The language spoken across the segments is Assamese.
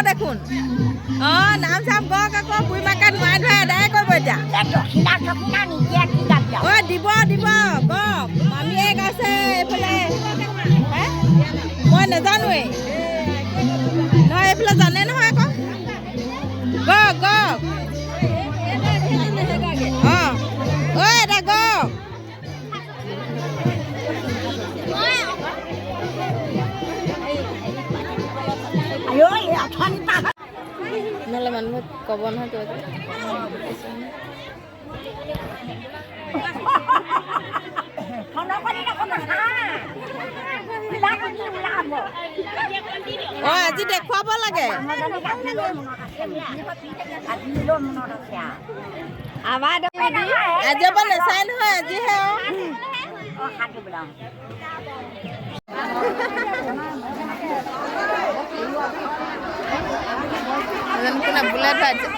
দেখোন নাম চাম গক আকৌ বুঢ়ী মাকে নোৱাই ধৰে এদায় কৰিব এতিয়া দিব দিব গক মামীয়ে গাইছে এইফালে মই নাজানোৱেই নহয় এইফালে জানে নহয় আকৌ গক গক ঐ এটা গক নহ'লে মানুহ ক'ব নহয় তই আজি দেখুৱাব লাগে আজি পৰা নাচাই নহয় আজিহে কোনে বুলেট আছে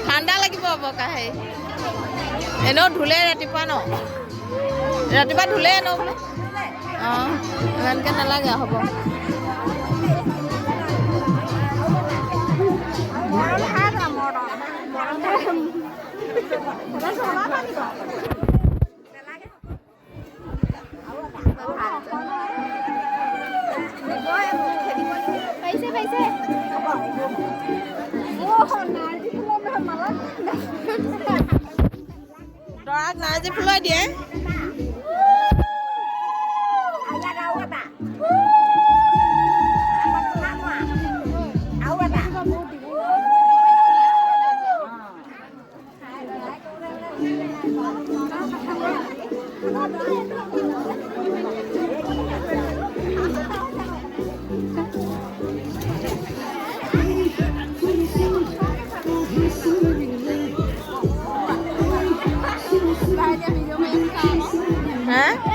ঠাণ্ডা লাগিব বকাহে এনেও ধুলে ৰাতিপুৱা ন ৰাতিপুৱা ধুলে এনেও বোলে ইমানকৈ নালাগে হ'ব দৰাক নাৰ্জী ফুলাই দিয়ে হ্যাঁ